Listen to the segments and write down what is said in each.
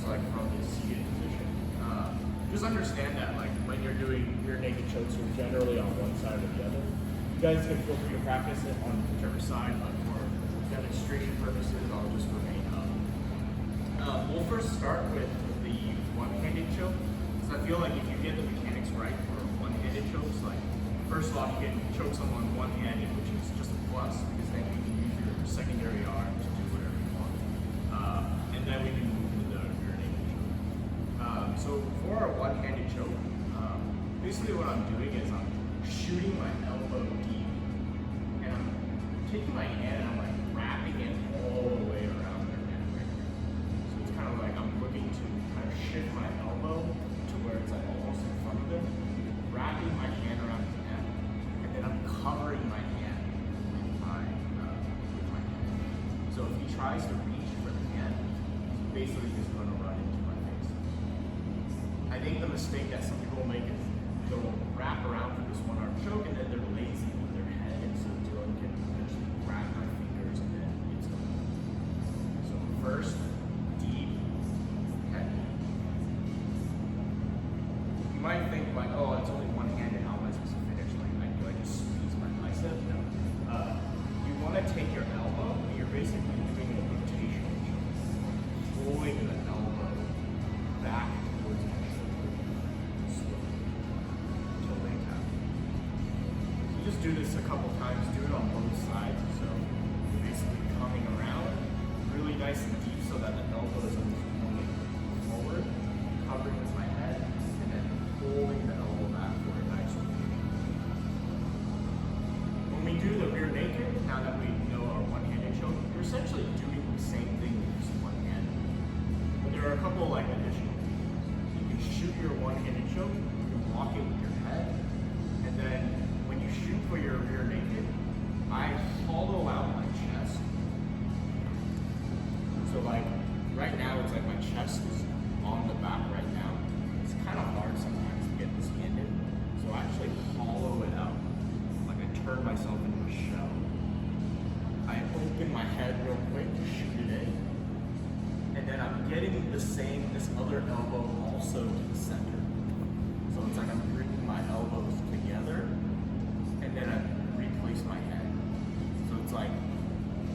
chokes like from this seated position. Just understand that like when you're doing rear naked chokes, you're generally on one side or the other. You guys can feel free to practice it on whichever side, but for demonstration purposes, I'll just remain up. We'll first start with the one-handed choke. So I feel like if you get the mechanics right for one-handed chokes, like first of all, you can choke someone one-handed, which is just a plus, because then you can use your secondary arm to do whatever you want. And then we can move into the rear naked choke. So for our one-handed choke, basically what I'm doing is I'm shooting my elbow deep, and I'm taking my hand and I'm like wrapping it all the way around their neck right here. So it's kind of like I'm looking to kind of shift my elbow to where it's like almost in front of them, wrapping my hand around his neck, and then I'm covering my hand with my hand. So if he tries to reach for the hand, he's basically just going to run into my face. I think the mistake that some people make is they'll wrap around for this one arm choke and then they're lazy with their head, and so Dylan can eventually grab my fingers and then it's done. So first, deep head. You might think like, oh, it's only one-handed, how am I supposed to finish? Like, do I just squeeze my bicep? No. You want to take your elbow, and you're basically doing a rotational choke, pulling the elbow back towards my shoulder, slowly, until they tap. So just do this a couple times, do it on both sides, so you're basically coming around, really nice and deep so that the elbow is always pulling forward, covering with my head, and then pulling the elbow back for a nice rotation. When we do the rear naked, now that we know our one-handed choke, you're essentially doing the same thing with just one hand. But there are a couple like additional things. You can shoot your one-handed choke, you can block it with your head, and then when you shoot for your rear naked, I hollow out my chest. So like right now it's like my chest is on the back right now. It's kind of hard sometimes to get this hand in. So I actually hollow it out. Like I turn myself into a shell. I open my head real quick to shoot it in. And then I'm getting this other elbow also to the center. So it's like I'm bringing my elbows together and then I replace my head. So it's like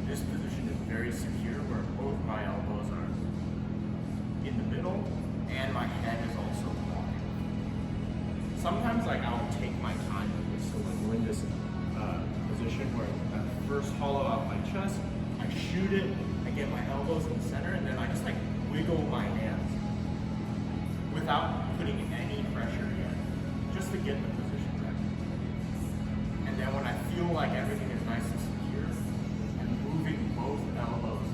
this position is very secure where both my elbows are in the middle and my head is also walking. Sometimes like I'll take my time with this. So when we're in this position where I first hollow out my chest, I shoot it, I get my elbows in the center, and then I just like wiggle my hands without putting any pressure in, just to get the position right. And then when I feel like everything is nice and secure, I'm moving both elbows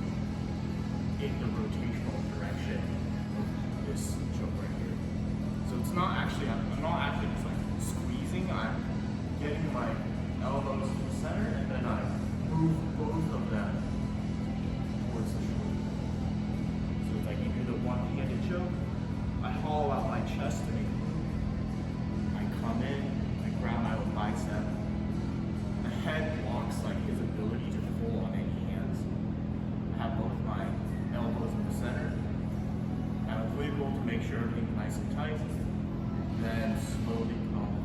in the rotational direction of this choke right here. So it's not actually, I'm not actually just like squeezing, I'm getting my elbows to the center, and then I move both of them towards the shoulder. So it's like you do the one-handed choke, I hollow out my chest to make a move, I come in, I grab my own bicep, the head blocks like his ability to pull on any hands. I have both my elbows in the center, I wiggle to make sure everything's nice and tight, then slowly come in.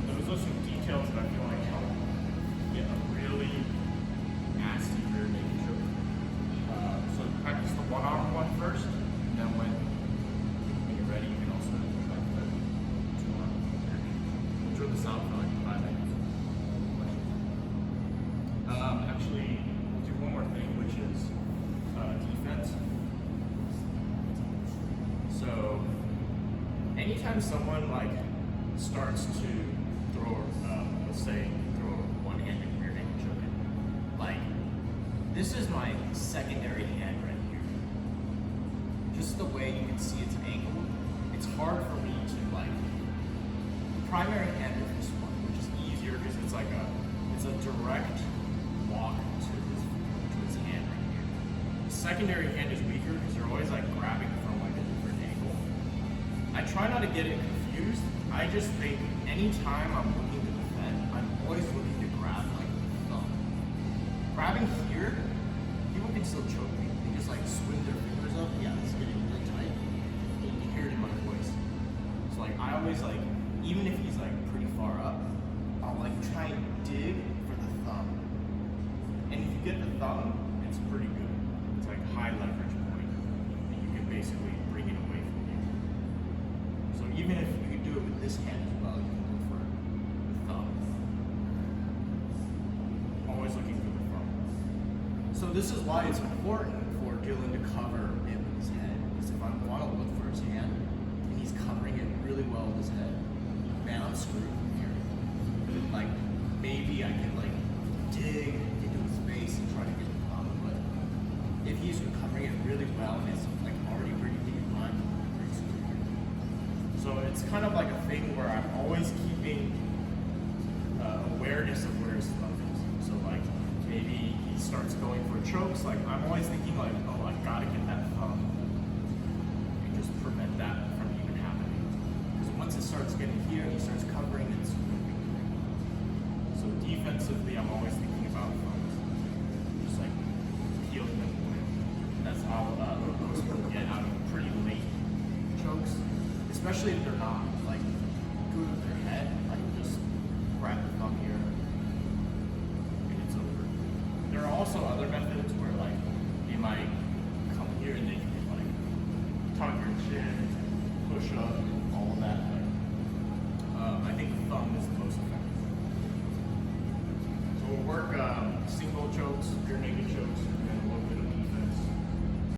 Those are some details that I feel like help get a really nasty rear naked choke. So practice the one arm one first, and then when you're ready, you can also do like the two arm. We'll drill this out for like 5 minutes. Actually, we'll do one more thing, which is defense. So anytime someone like starts to throw, let's say, throw a one-handed rear naked choke in. Like, this is my secondary hand right here. Just the way you can see its angle, it's hard for me to like, the primary hand is this one, which is easier because it's like it's a direct walk to his hand right here. The secondary hand is weaker because you're always like grabbing from like a different angle. I try not to get it confused. I just think anytime I'm looking to defend, I'm always looking to grab like the thumb. Grabbing here, people can still choke me. They just like always like, even if he's like pretty far up, I'll like try and dig for the thumb. And if you get the thumb, it's pretty good. It's like high leverage point, and you can basically bring it away from you. So even if you could do it with this hand as well, you can go for the thumb. Always looking for the thumb. So this is why it's important for Dylan to cover it with his head. Because if I want to look for his hand, and he's covering it really well with his head, man, I'm screwed from here. Like, maybe I can like dig into his face and try to get the thumb, but if he's recovering it really well and it's like already pretty deep, I'm pretty screwed. So it's kind of like a thing where I'm always keeping awareness of where his thumb is. So like maybe he starts going for chokes, like I'm always thinking like, oh, I gotta get that thumb and just prevent that from even happening. Because once it starts getting here, he starts covering it. So defensively, I'm always thinking about thumbs, just like peeling them away. That's how most people get out of pretty late chokes, especially if they're not like good with their head. Like just grab the thumb here, and it's over. There are also other methods where like you might come here and then you can like tuck your chin, push up, and all of that. But I think the thumb is the most effective. So we'll work single chokes, rear naked chokes.